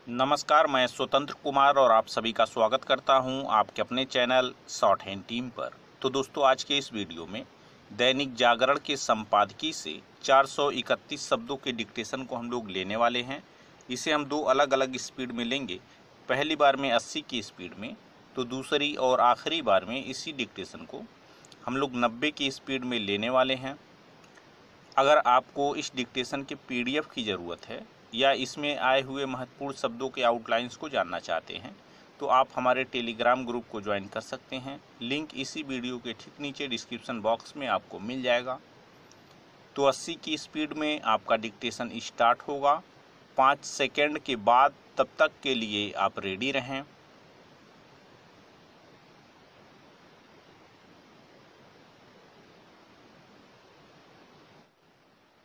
नमस्कार, मैं स्वतंत्र कुमार और आप सभी का स्वागत करता हूं आपके अपने चैनल शॉर्ट हैंड टीम पर। तो दोस्तों, आज के इस वीडियो में दैनिक जागरण के संपादकीय से 431 शब्दों के डिक्टेशन को हम लोग लेने वाले हैं। इसे हम दो अलग अलग स्पीड में लेंगे। पहली बार में 80 की स्पीड में, तो दूसरी और आखिरी बार में इसी डिक्टेशन को हम लोग 90 की स्पीड में लेने वाले हैं। अगर आपको इस डिक्टेशन के PDF की ज़रूरत है या इसमें आए हुए महत्वपूर्ण शब्दों के आउटलाइंस को जानना चाहते हैं, तो आप हमारे टेलीग्राम ग्रुप को ज्वाइन कर सकते हैं। लिंक इसी वीडियो के ठीक नीचे डिस्क्रिप्शन बॉक्स में आपको मिल जाएगा। तो 80 की स्पीड में आपका डिक्टेशन स्टार्ट होगा। 5 सेकेंड के बाद तब तक के लिए आप रेडी रहें।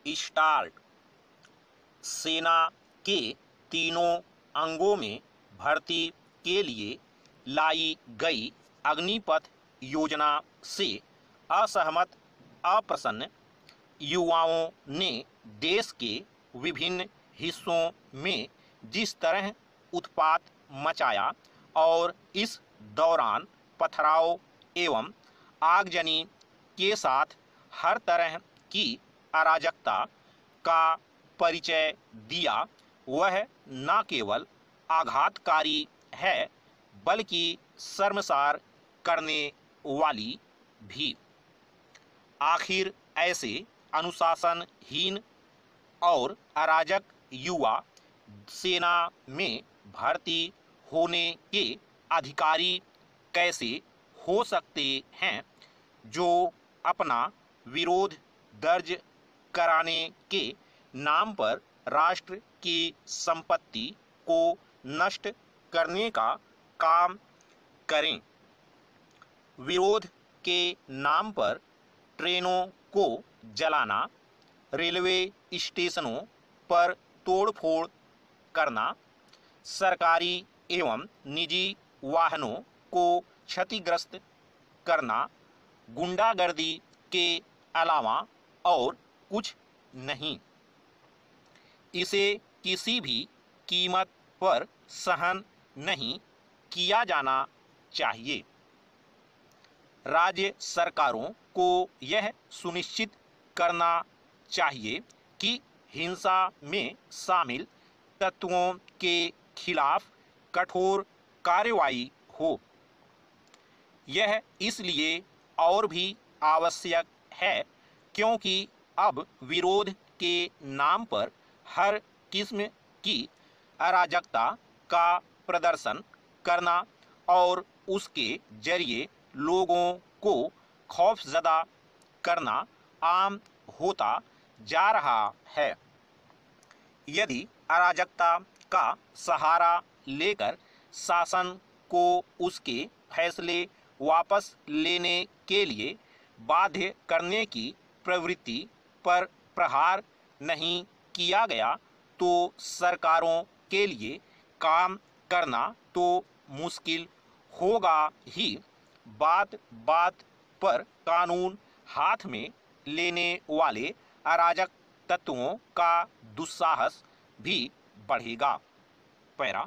स्टार्ट। सेना के तीनों अंगों में भर्ती के लिए लाई गई अग्निपथ योजना से असहमत अप्रसन्न युवाओं ने देश के विभिन्न हिस्सों में जिस तरह उत्पात मचाया और इस दौरान पथराव एवं आगजनी के साथ हर तरह की अराजकता का परिचय दिया, वह न केवल आघातकारी है बल्कि शर्मसार करने वाली भी। आखिर ऐसे अनुशासनहीन और अराजक युवा सेना में भर्ती होने के अधिकारी कैसे हो सकते हैं, जो अपना विरोध दर्ज कराने के नाम पर राष्ट्र की संपत्ति को नष्ट करने का काम करें। विरोध के नाम पर ट्रेनों को जलाना, रेलवे स्टेशनों पर तोड़फोड़ करना, सरकारी एवं निजी वाहनों को क्षतिग्रस्त करना, गुंडागर्दी के अलावा और कुछ नहीं। इसे किसी भी कीमत पर सहन नहीं किया जाना चाहिए। राज्य सरकारों को यह सुनिश्चित करना चाहिए कि हिंसा में शामिल तत्वों के खिलाफ कठोर कार्रवाई हो। यह इसलिए और भी आवश्यक है क्योंकि अब विरोध के नाम पर हर किस्म की अराजकता का प्रदर्शन करना और उसके जरिए लोगों को खौफजदा करना आम होता जा रहा है। यदि अराजकता का सहारा लेकर शासन को उसके फैसले वापस लेने के लिए बाध्य करने की प्रवृत्ति पर प्रहार नहीं किया गया, तो सरकारों के लिए काम करना तो मुश्किल होगा ही। बात बात पर कानून हाथ में लेने वाले अराजक तत्वों का दुस्साहस भी बढ़ेगा। पैरा।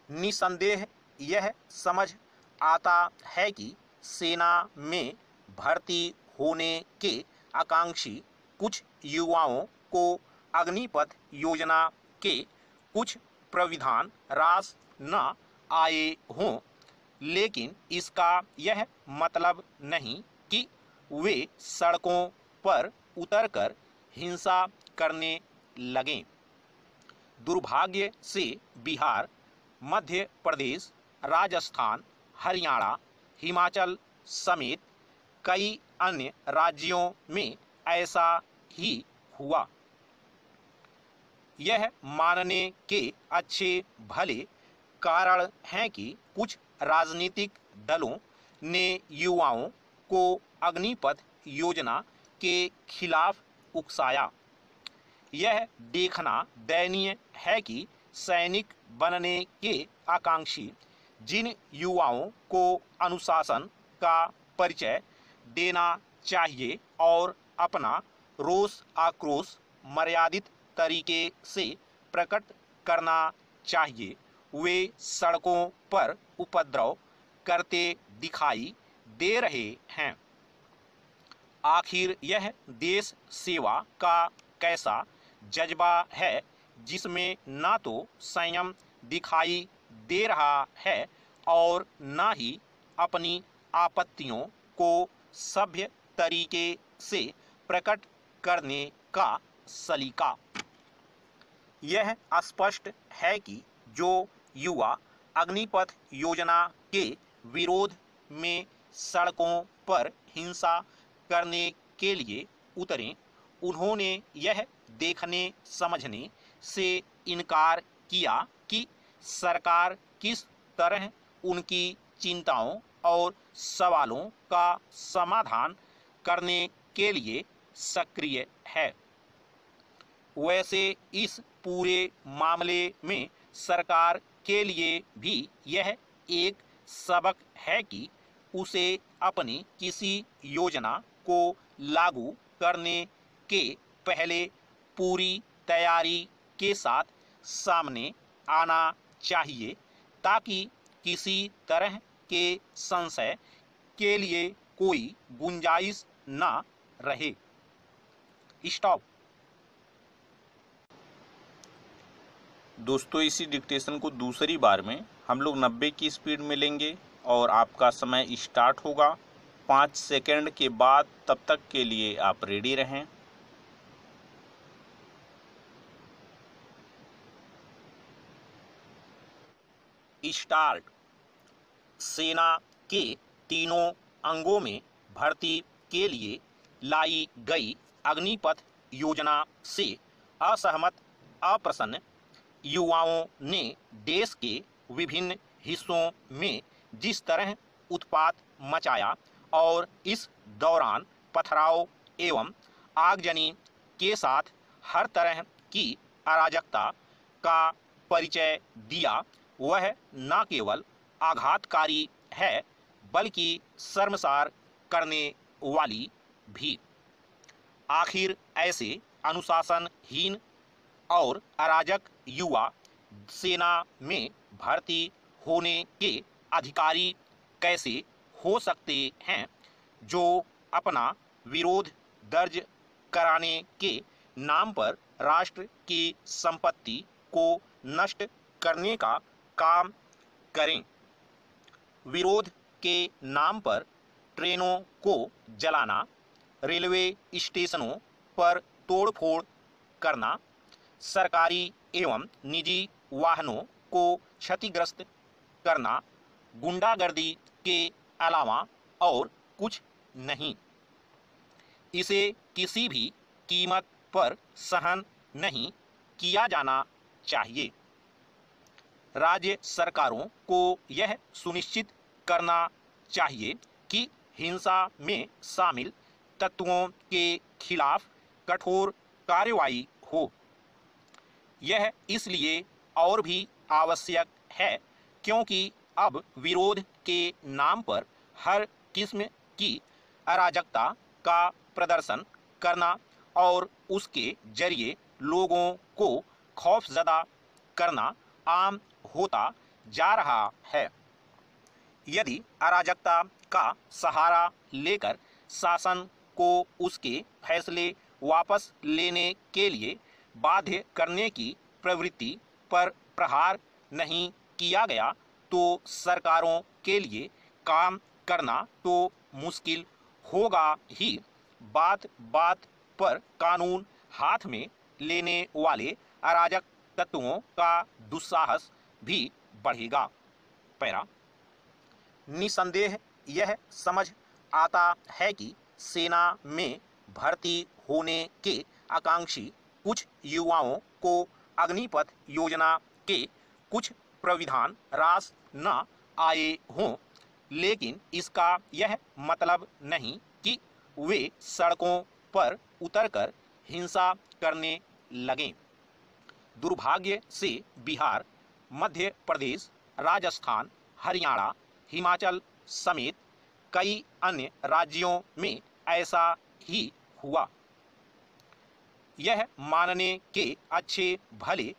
निसंदेह यह समझ आता है कि सेना में भर्ती होने के आकांक्षी कुछ युवाओं को अग्निपथ योजना के कुछ प्राविधान रास न आए हों, लेकिन इसका यह मतलब नहीं कि वे सड़कों पर उतरकर हिंसा करने लगें। दुर्भाग्य से बिहार, मध्य प्रदेश, राजस्थान, हरियाणा, हिमाचल समेत कई अन्य राज्यों में ऐसा ही हुआ। यह मानने के अच्छे भले कारण हैं कि कुछ राजनीतिक दलों ने युवाओं को अग्निपथ योजना के खिलाफ उकसाया। यह देखना दयनीय है कि सैनिक बनने के आकांक्षी जिन युवाओं को अनुशासन का परिचय देना चाहिए और अपना रोष आक्रोश मर्यादित तरीके से प्रकट करना चाहिए वे सड़कों पर उपद्रव करते दिखाई दे रहे हैं। आखिर यह देश सेवा का कैसा जज्बा है जिसमें ना तो संयम दिखाई दे रहा है और ना ही अपनी आपत्तियों को सभ्य तरीके से प्रकट करने का सलीका। यह स्पष्ट है कि जो युवा अग्निपथ योजना के विरोध में सड़कों पर हिंसा करने के लिए उतरे, उन्होंने यह देखने समझने से इनकार किया कि सरकार किस तरह उनकी चिंताओं और सवालों का समाधान करने के लिए सक्रिय है। वैसे इस पूरे मामले में सरकार के लिए भी यह एक सबक है कि उसे अपनी किसी योजना को लागू करने के पहले पूरी तैयारी के साथ सामने आना चाहिए ताकि किसी तरह के संशय के लिए कोई गुंजाइश ना रहे। स्टॉप। दोस्तों, इसी डिक्टेशन को दूसरी बार में हम लोग 90 की स्पीड में लेंगे और आपका समय स्टार्ट होगा 5 सेकंड के बाद। तब तक के लिए आप रेडी रहें। स्टार्ट। सेना के तीनों अंगों में भर्ती के लिए लाई गई अग्निपथ योजना से असहमत अप्रसन्न युवाओं ने देश के विभिन्न हिस्सों में जिस तरह उत्पात मचाया और इस दौरान पथराव एवं आगजनी के साथ हर तरह की अराजकता का परिचय दिया, वह न केवल आघातकारी है बल्कि शर्मसार करने वाली भी। आखिर ऐसे अनुशासनहीन और अराजक युवा सेना में भर्ती होने के अधिकारी कैसे हो सकते हैं, जो अपना विरोध दर्ज कराने के नाम पर राष्ट्र की संपत्ति को नष्ट करने का काम करें। विरोध के नाम पर ट्रेनों को जलाना, रेलवे स्टेशनों पर तोड़फोड़ करना, सरकारी एवं निजी वाहनों को क्षतिग्रस्त करना गुंडागर्दी के अलावा और कुछ नहीं। इसे किसी भी कीमत पर सहन नहीं किया जाना चाहिए। राज्य सरकारों को यह सुनिश्चित करना चाहिए कि हिंसा में शामिल तत्वों के खिलाफ कठोर कार्रवाई हो। यह इसलिए और भी आवश्यक है क्योंकि अब विरोध के नाम पर हर किस्म की अराजकता का प्रदर्शन करना और उसके जरिए लोगों को खौफजदा करना आम होता जा रहा है। यदि अराजकता का सहारा लेकर शासन को उसके फैसले वापस लेने के लिए बाध्य करने की प्रवृत्ति पर प्रहार नहीं किया गया तो सरकारों के लिए काम करना तो मुश्किल होगा ही। बात बात पर कानून हाथ में लेने वाले अराजक तत्वों का दुस्साहस भी बढ़ेगा। पैरा। निसंदेह यह समझ आता है कि सेना में भर्ती होने के आकांक्षी कुछ युवाओं को अग्निपथ योजना के कुछ प्राविधान रास न आए हों, लेकिन इसका यह मतलब नहीं कि वे सड़कों पर उतरकर हिंसा करने लगें। दुर्भाग्य से बिहार, मध्य प्रदेश, राजस्थान, हरियाणा, हिमाचल समेत कई अन्य राज्यों में ऐसा ही हुआ। यह मानने के अच्छे भले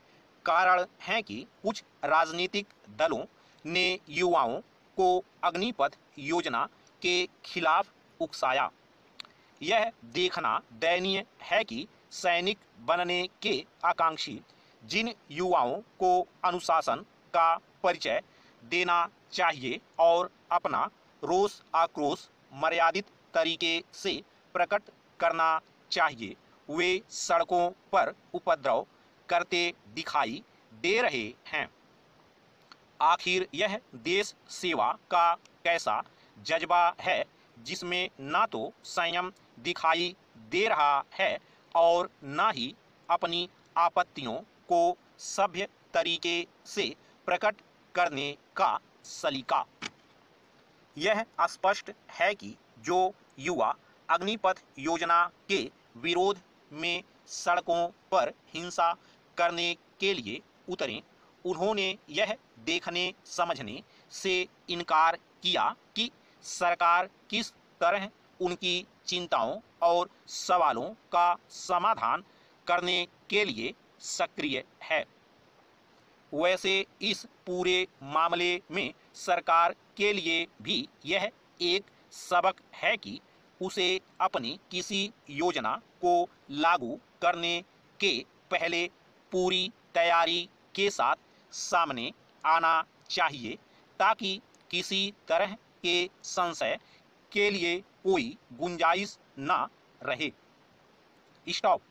कारण है कि कुछ राजनीतिक दलों ने युवाओं को अग्निपथ योजना के खिलाफ उकसाया। यह देखना दयनीय है कि सैनिक बनने के आकांक्षी जिन युवाओं को अनुशासन का परिचय देना चाहिए और अपना रोष आक्रोश मर्यादित तरीके से प्रकट करना चाहिए, वे सड़कों पर उपद्रव करते दिखाई दे रहे हैं। आखिर यह देश सेवा का कैसा जज्बा है जिसमें ना तो संयम दिखाई दे रहा है और ना ही अपनी आपत्तियों को सभ्य तरीके से प्रकट करने का सलीका। यह स्पष्ट है कि जो युवा अग्निपथ योजना के विरोध में सड़कों पर हिंसा करने के लिए उतरे, उन्होंने यह देखने समझने से इनकार किया कि सरकार किस तरह उनकी चिंताओं और सवालों का समाधान करने के लिए सक्रिय है। वैसे इस पूरे मामले में सरकार के लिए भी यह एक सबक है कि उसे अपनी किसी योजना को लागू करने के पहले पूरी तैयारी के साथ सामने आना चाहिए, ताकि किसी तरह के संशय के लिए कोई गुंजाइश न रहे। स्टॉप।